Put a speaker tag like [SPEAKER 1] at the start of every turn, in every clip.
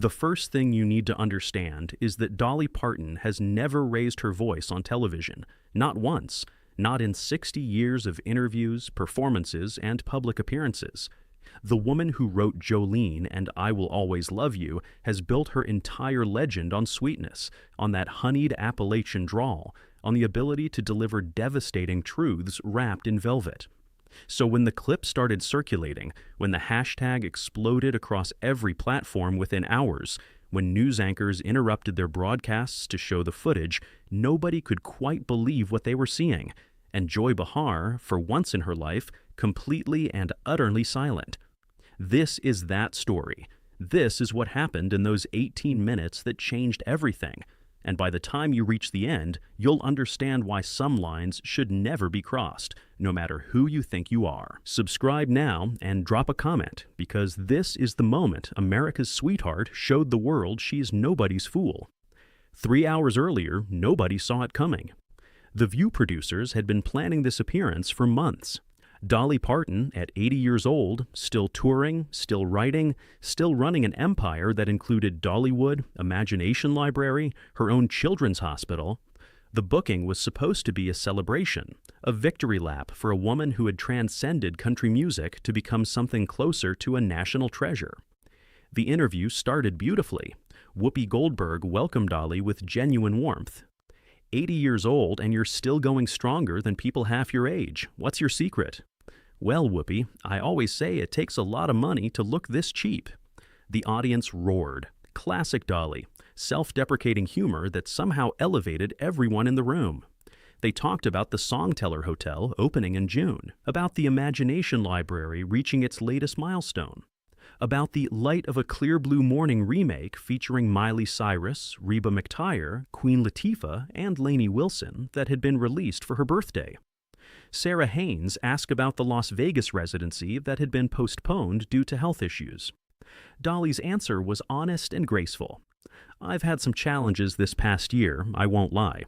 [SPEAKER 1] The first thing you need to understand is that Dolly Parton has never raised her voice on television, not once, not in 60 years of interviews, performances, and public appearances. The woman who wrote Jolene and I Will Always Love You has built her entire legend on sweetness, on that honeyed Appalachian drawl, on the ability to deliver devastating truths wrapped in velvet. So when the clip started circulating, when the hashtag exploded across every platform within hours, when news anchors interrupted their broadcasts to show the footage, nobody could quite believe what they were seeing, and Joy Behar, for once in her life, completely and utterly silent. This is that story. This is what happened in those 18 minutes that changed everything. And by the time you reach the end, you'll understand why some lines should never be crossed, no matter who you think you are. Subscribe now and drop a comment, because this is the moment America's sweetheart showed the world she's nobody's fool. 3 hours earlier, nobody saw it coming. The View producers had been planning this appearance for months. Dolly Parton, at 80 years old, still touring, still writing, still running an empire that included Dollywood, Imagination Library, her own children's hospital. The booking was supposed to be a celebration, a victory lap for a woman who had transcended country music to become something closer to a national treasure. The interview started beautifully. Whoopi Goldberg welcomed Dolly with genuine warmth. 80 years old and you're still going stronger than people half your age. What's your secret? Well, Whoopi, I always say it takes a lot of money to look this cheap. The audience roared. Classic Dolly, self-deprecating humor that somehow elevated everyone in the room. They talked about the Songteller Hotel opening in June, about the Imagination Library reaching its latest milestone, about the Light of a Clear Blue Morning remake featuring Miley Cyrus, Reba McEntire, Queen Latifah, and Lainey Wilson that had been released for her birthday. Sarah Haynes asked about the Las Vegas residency that had been postponed due to health issues. Dolly's answer was honest and graceful. I've had some challenges this past year, I won't lie.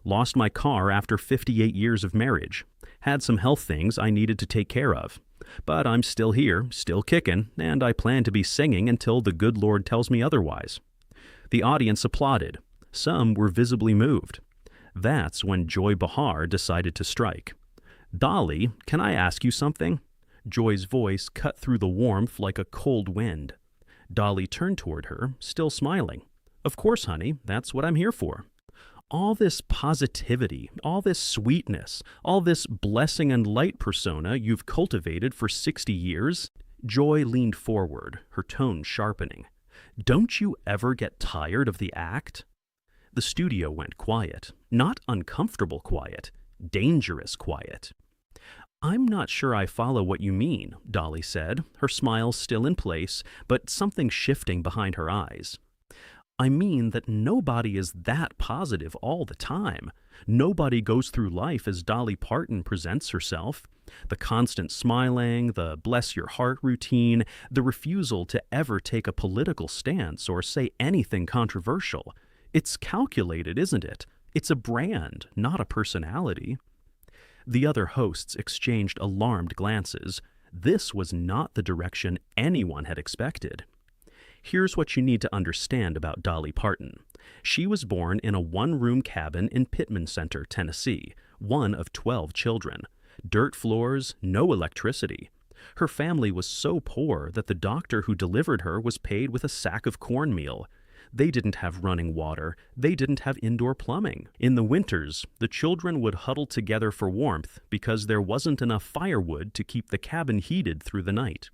[SPEAKER 1] Lost my car after 58 years of marriage. Had some health things I needed to take care of. But I'm still here, still kicking, and I plan to be singing until the good Lord tells me otherwise. The audience applauded. Some were visibly moved. That's when Joy Behar decided to strike. Dolly, can I ask you something? Joy's voice cut through the warmth like a cold wind. Dolly turned toward her, still smiling. Of course, honey, that's what I'm here for. All this positivity, all this sweetness, all this blessing and light persona you've cultivated for 60 years? Joy leaned forward, her tone sharpening. Don't you ever get tired of the act? The studio went quiet, not uncomfortable quiet, dangerous quiet. I'm not sure I follow what you mean, Dolly said, her smile still in place, but something shifting behind her eyes. I mean that nobody is that positive all the time. Nobody goes through life as Dolly Parton presents herself. The constant smiling, the bless your heart routine, the refusal to ever take a political stance or say anything controversial. It's calculated, isn't it? It's a brand, not a personality. The other hosts exchanged alarmed glances. This was not the direction anyone had expected. Here's what you need to understand about Dolly Parton. She was born in a one-room cabin in Pittman Center, Tennessee, one of 12 children. Dirt floors, no electricity. Her family was so poor that the doctor who delivered her was paid with a sack of cornmeal. They didn't have running water. They didn't have indoor plumbing. In the winters, the children would huddle together for warmth because there wasn't enough firewood to keep the cabin heated through the night.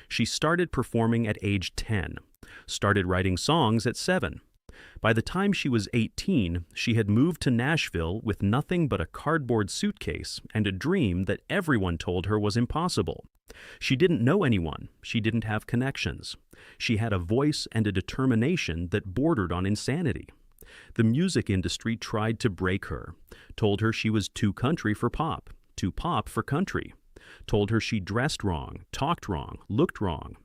[SPEAKER 1] She started performing at age 10, started writing songs at 7. By the time she was 18, she had moved to Nashville with nothing but a cardboard suitcase and a dream that everyone told her was impossible. She didn't know anyone. She didn't have connections. She had a voice and a determination that bordered on insanity. The music industry tried to break her, told her she was too country for pop, too pop for country, told her she dressed wrong, talked wrong, looked wrong.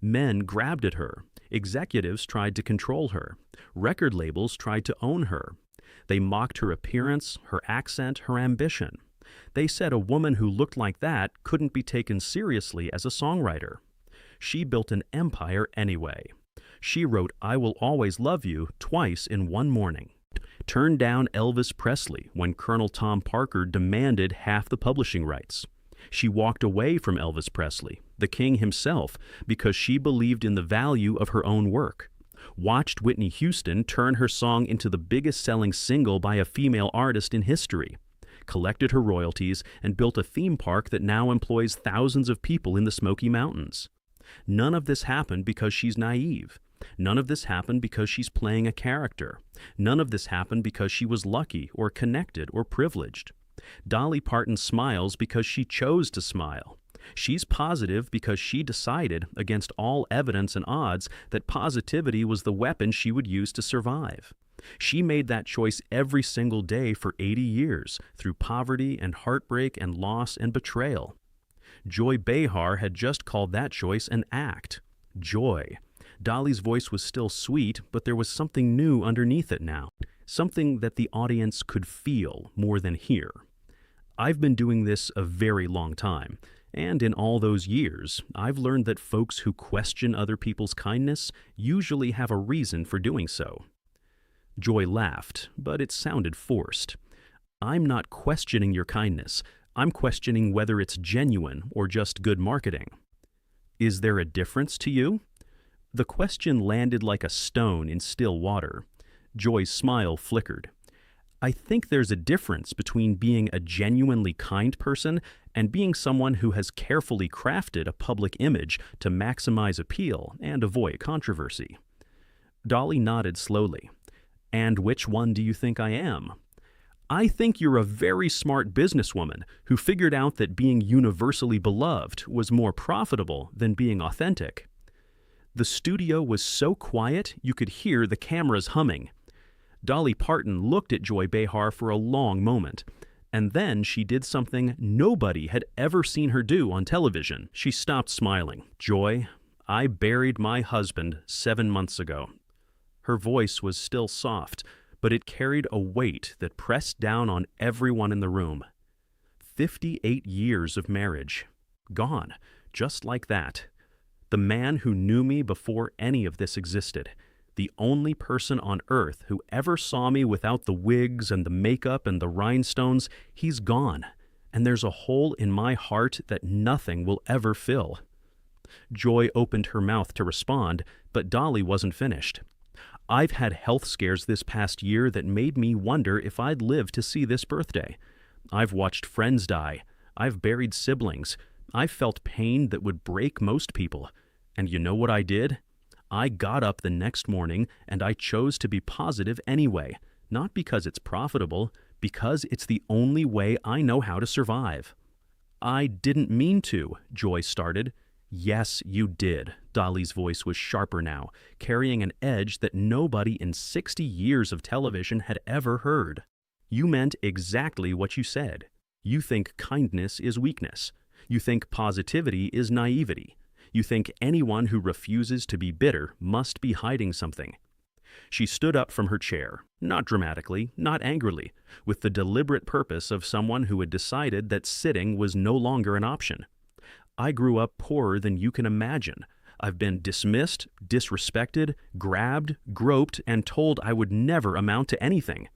[SPEAKER 1] Men grabbed at her. Executives tried to control her. Record labels tried to own her. They mocked her appearance, her accent, her ambition. They said a woman who looked like that couldn't be taken seriously as a songwriter. She built an empire anyway. She wrote "I Will Always Love You" twice in one morning. Turned down Elvis Presley when Colonel Tom Parker demanded half the publishing rights. She walked away from Elvis Presley, the king himself, because she believed in the value of her own work. Watched Whitney Houston turn her song into the biggest-selling single by a female artist in history. Collected her royalties and built a theme park that now employs thousands of people in the Smoky Mountains. None of this happened because she's naive. None of this happened because she's playing a character. None of this happened because she was lucky or connected or privileged. Dolly Parton smiles because she chose to smile. She's positive because she decided, against all evidence and odds, that positivity was the weapon she would use to survive. She made that choice every single day for 80 years, through poverty and heartbreak and loss and betrayal. Joy Behar had just called that choice an act. Joy. Dolly's voice was still sweet, but there was something new underneath it now. Something that the audience could feel more than hear. I've been doing this a very long time, and in all those years, I've learned that folks who question other people's kindness usually have a reason for doing so. Joy laughed, but it sounded forced. I'm not questioning your kindness. I'm questioning whether it's genuine or just good marketing. Is there a difference to you? The question landed like a stone in still water. Joy's smile flickered. I think there's a difference between being a genuinely kind person and being someone who has carefully crafted a public image to maximize appeal and avoid controversy. Dolly nodded slowly. And which one do you think I am? I think you're a very smart businesswoman who figured out that being universally beloved was more profitable than being authentic. The studio was so quiet you could hear the cameras humming. Dolly Parton looked at Joy Behar for a long moment, and then she did something nobody had ever seen her do on television. She stopped smiling. Joy, I buried my husband 7 months ago. Her voice was still soft, but it carried a weight that pressed down on everyone in the room. 58 years of marriage. Gone, just like that. The man who knew me before any of this existed. The only person on earth who ever saw me without the wigs and the makeup and the rhinestones, he's gone. And there's a hole in my heart that nothing will ever fill. Joy opened her mouth to respond, but Dolly wasn't finished. I've had health scares this past year that made me wonder if I'd live to see this birthday. I've watched friends die. I've buried siblings. I've felt pain that would break most people. And you know what I did? I got up the next morning and I chose to be positive anyway, not because it's profitable, because it's the only way I know how to survive. I didn't mean to, Joy started. Yes, you did. Dolly's voice was sharper now, carrying an edge that nobody in 60 years of television had ever heard. You meant exactly what you said. You think kindness is weakness. You think positivity is naivety. You think anyone who refuses to be bitter must be hiding something. She stood up from her chair, not dramatically, not angrily, with the deliberate purpose of someone who had decided that sitting was no longer an option. I grew up poorer than you can imagine. I've been dismissed, disrespected, grabbed, groped, and told I would never amount to anything.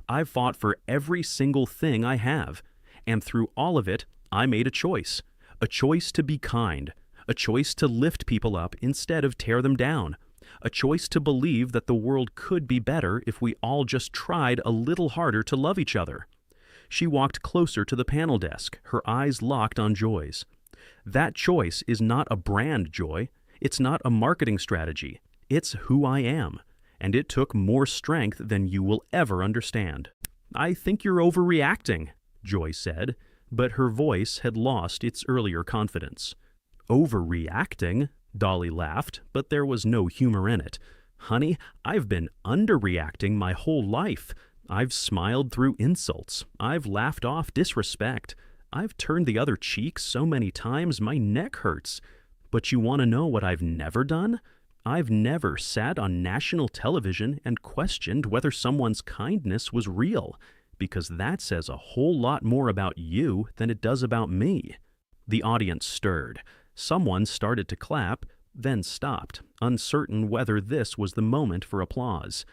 [SPEAKER 1] I've fought for every single thing I have, and through all of it, I made a choice to be kind, a choice to lift people up instead of tear them down, a choice to believe that the world could be better if we all just tried a little harder to love each other. She walked closer to the panel desk, her eyes locked on Joy's. That choice is not a brand, Joy. It's not a marketing strategy. It's who I am. And it took more strength than you will ever understand. I think you're overreacting, Joy said, but her voice had lost its earlier confidence. Overreacting? Dolly laughed, but there was no humor in it. Honey, I've been underreacting my whole life. I've smiled through insults. I've laughed off disrespect. I've turned the other cheek so many times my neck hurts. But you want to know what I've never done? I've never sat on national television and questioned whether someone's kindness was real, because that says a whole lot more about you than it does about me. The audience stirred. Someone started to clap, then stopped, uncertain whether this was the moment for applause.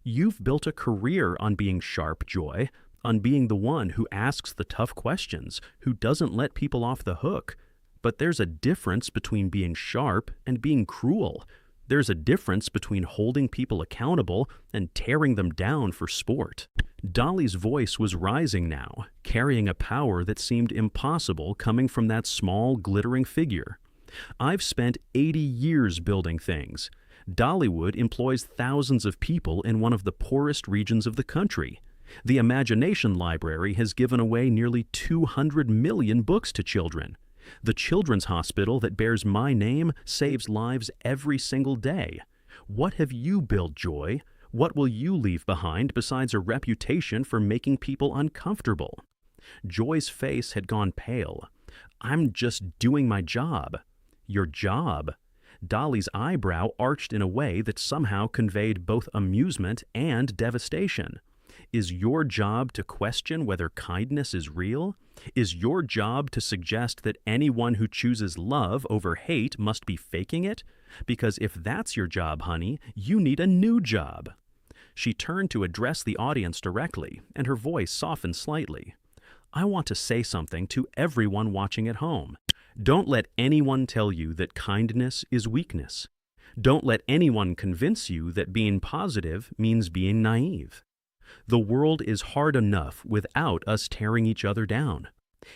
[SPEAKER 1] You've built a career on being sharp, Joy, on being the one who asks the tough questions, who doesn't let people off the hook. But there's a difference between being sharp and being cruel. There's a difference between holding people accountable and tearing them down for sport. Dolly's voice was rising now, carrying a power that seemed impossible coming from that small, glittering figure. I've spent 80 years building things. Dollywood employs thousands of people in one of the poorest regions of the country. The Imagination Library has given away nearly 200 million books to children. The children's hospital that bears my name saves lives every single day. What have you built, Joy? What will you leave behind besides a reputation for making people uncomfortable? Joy's face had gone pale. I'm just doing my job. Your job? Dolly's eyebrow arched in a way that somehow conveyed both amusement and devastation. Is your job to question whether kindness is real? Is your job to suggest that anyone who chooses love over hate must be faking it? Because if that's your job, honey, you need a new job. She turned to address the audience directly, and her voice softened slightly. I want to say something to everyone watching at home. Don't let anyone tell you that kindness is weakness. Don't let anyone convince you that being positive means being naive. The world is hard enough without us tearing each other down.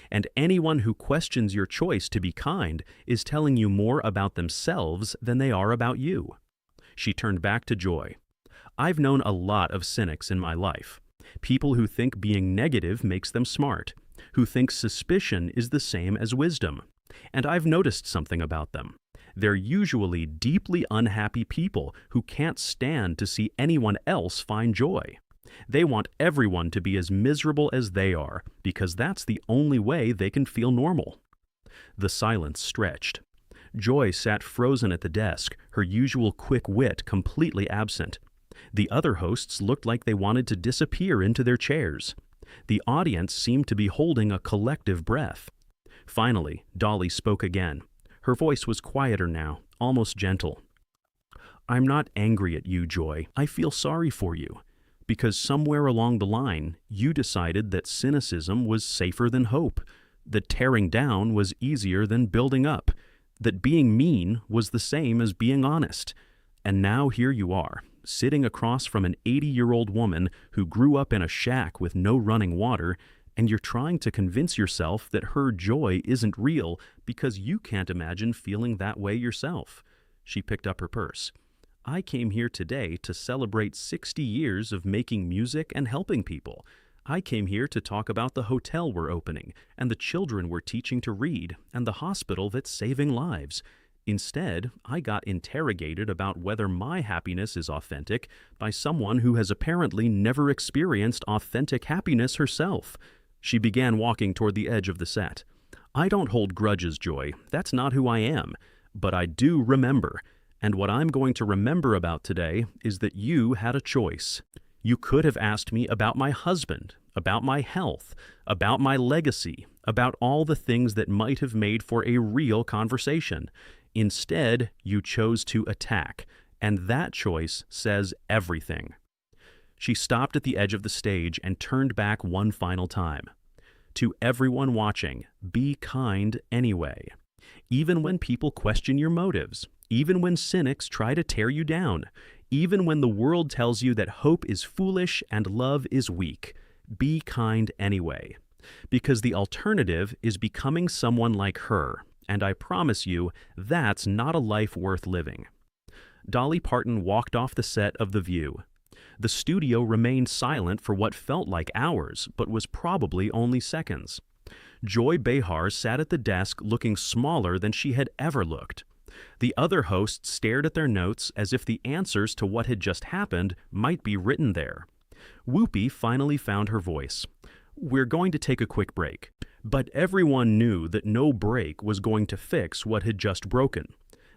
[SPEAKER 1] And anyone who questions your choice to be kind is telling you more about themselves than they are about you. She turned back to Joy. I've known a lot of cynics in my life. People who think being negative makes them smart, who think suspicion is the same as wisdom. And I've noticed something about them. They're usually deeply unhappy people who can't stand to see anyone else find joy. They want everyone to be as miserable as they are, because that's the only way they can feel normal. The silence stretched. Joy sat frozen at the desk, her usual quick wit completely absent. The other hosts looked like they wanted to disappear into their chairs. The audience seemed to be holding a collective breath. Finally, Dolly spoke again. Her voice was quieter now, almost gentle. I'm not angry at you, Joy. I feel sorry for you. Because somewhere along the line, you decided that cynicism was safer than hope, that tearing down was easier than building up, that being mean was the same as being honest. And now here you are, sitting across from an 80-year-old woman who grew up in a shack with no running water, and you're trying to convince yourself that her joy isn't real because you can't imagine feeling that way yourself. She picked up her purse. I came here today to celebrate 60 years of making music and helping people. I came here to talk about the hotel we're opening, and the children we're teaching to read, and the hospital that's saving lives. Instead, I got interrogated about whether my happiness is authentic by someone who has apparently never experienced authentic happiness herself. She began walking toward the edge of the set. I don't hold grudges, Joy. That's not who I am. But I do remember. And what I'm going to remember about today is that you had a choice. You could have asked me about my husband, about my health, about my legacy, about all the things that might have made for a real conversation. Instead, you chose to attack, and that choice says everything. She stopped at the edge of the stage and turned back one final time. To everyone watching, be kind anyway. Even when people question your motives, even when cynics try to tear you down, even when the world tells you that hope is foolish and love is weak, be kind anyway. Because the alternative is becoming someone like her, and I promise you, that's not a life worth living. Dolly Parton walked off the set of The View. The studio remained silent for what felt like hours, but was probably only seconds. Joy Behar sat at the desk looking smaller than she had ever looked. The other hosts stared at their notes as if the answers to what had just happened might be written there. Whoopi finally found her voice. We're going to take a quick break. But everyone knew that no break was going to fix what had just broken.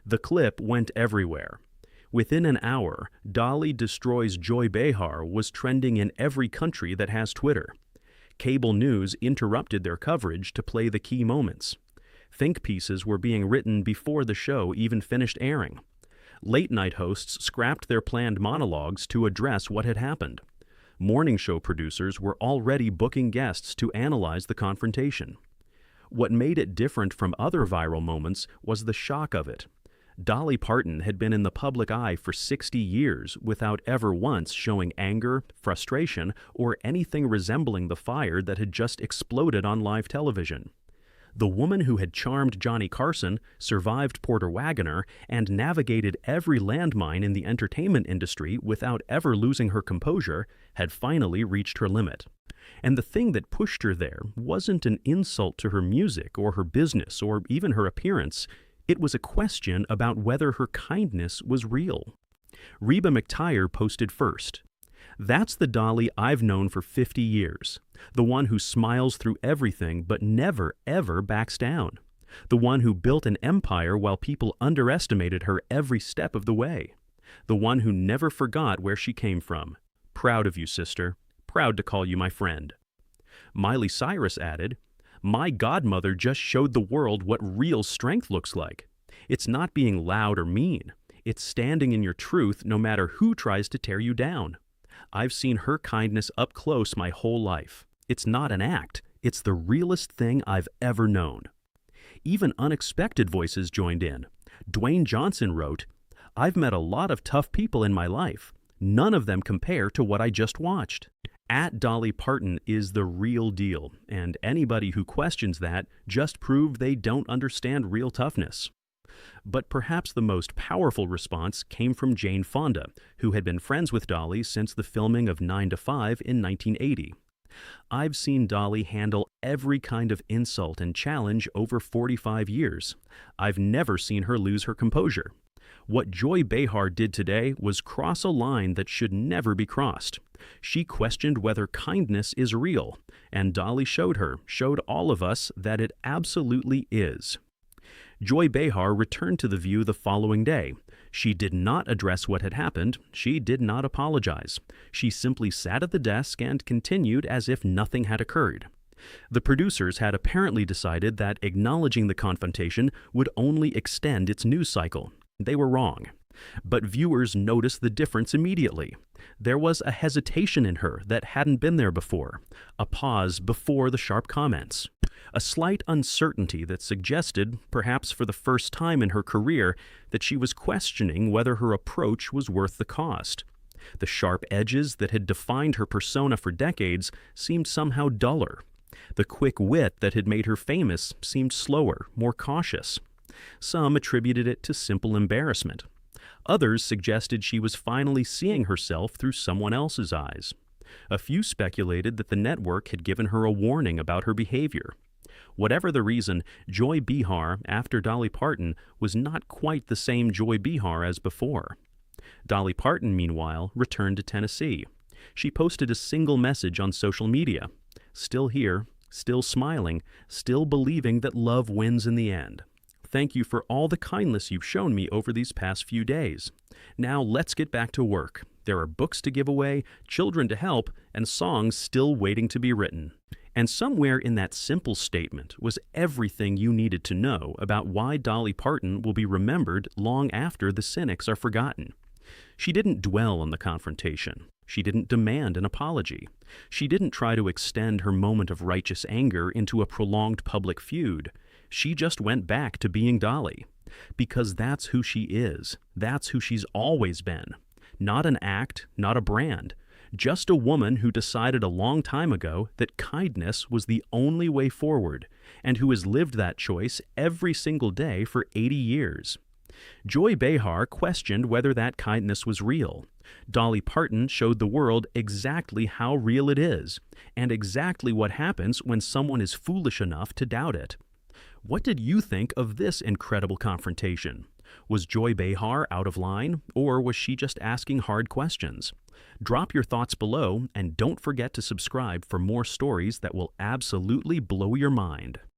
[SPEAKER 1] The clip went everywhere. Within an hour, Dolly destroys Joy Behar was trending in every country that has Twitter. Cable news interrupted their coverage to play the key moments. Think pieces were being written before the show even finished airing. Late-night hosts scrapped their planned monologues to address what had happened. Morning show producers were already booking guests to analyze the confrontation. What made it different from other viral moments was the shock of it. Dolly Parton had been in the public eye for 60 years without ever once showing anger, frustration, or anything resembling the fire that had just exploded on live television. The woman who had charmed Johnny Carson, survived Porter Wagoner, and navigated every landmine in the entertainment industry without ever losing her composure had finally reached her limit. And the thing that pushed her there wasn't an insult to her music or her business or even her appearance. It was a question about whether her kindness was real. Reba McTire posted first. "That's the Dolly I've known for 50 years. The one who smiles through everything but never, ever backs down. The one who built an empire while people underestimated her every step of the way. The one who never forgot where she came from. Proud of you, sister. Proud to call you my friend." Miley Cyrus added, "My godmother just showed the world what real strength looks like. It's not being loud or mean. It's standing in your truth no matter who tries to tear you down. I've seen her kindness up close my whole life. It's not an act. It's the realest thing I've ever known." Even unexpected voices joined in. Dwayne Johnson wrote, "I've met a lot of tough people in my life. None of them compare to what I just watched." At Dolly Parton is the real deal, and anybody who questions that just proved they don't understand real toughness. But perhaps the most powerful response came from Jane Fonda, who had been friends with Dolly since the filming of 9 to 5 in 1980. "I've seen Dolly handle every kind of insult and challenge over 45 years. I've never seen her lose her composure. What Joy Behar did today was cross a line that should never be crossed. She questioned whether kindness is real, and Dolly showed all of us that it absolutely is." Joy Behar returned to The View the following day. She did not address what had happened. She did not apologize. She simply sat at the desk and continued as if nothing had occurred. The producers had apparently decided that acknowledging the confrontation would only extend its news cycle. They were wrong. But viewers noticed the difference immediately. There was a hesitation in her that hadn't been there before, a pause before the sharp comments, a slight uncertainty that suggested, perhaps for the first time in her career, that she was questioning whether her approach was worth the cost. The sharp edges that had defined her persona for decades seemed somehow duller. The quick wit that had made her famous seemed slower, more cautious. Some attributed it to simple embarrassment. Others suggested she was finally seeing herself through someone else's eyes. A few speculated that the network had given her a warning about her behavior. Whatever the reason, Joy Behar, after Dolly Parton, was not quite the same Joy Behar as before. Dolly Parton, meanwhile, returned to Tennessee. She posted a single message on social media. "Still here, still smiling, still believing that love wins in the end. Thank you for all the kindness you've shown me over these past few days. Now let's get back to work. There are books to give away, children to help, and songs still waiting to be written." And somewhere in that simple statement was everything you needed to know about why Dolly Parton will be remembered long after the cynics are forgotten. She didn't dwell on the confrontation. She didn't demand an apology. She didn't try to extend her moment of righteous anger into a prolonged public feud. She just went back to being Dolly. Because that's who she is. That's who she's always been. Not an act, not a brand. Just a woman who decided a long time ago that kindness was the only way forward, and who has lived that choice every single day for 80 years. Joy Behar questioned whether that kindness was real. Dolly Parton showed the world exactly how real it is, and exactly what happens when someone is foolish enough to doubt it. What did you think of this incredible confrontation? Was Joy Behar out of line, or was she just asking hard questions? Drop your thoughts below, and don't forget to subscribe for more stories that will absolutely blow your mind.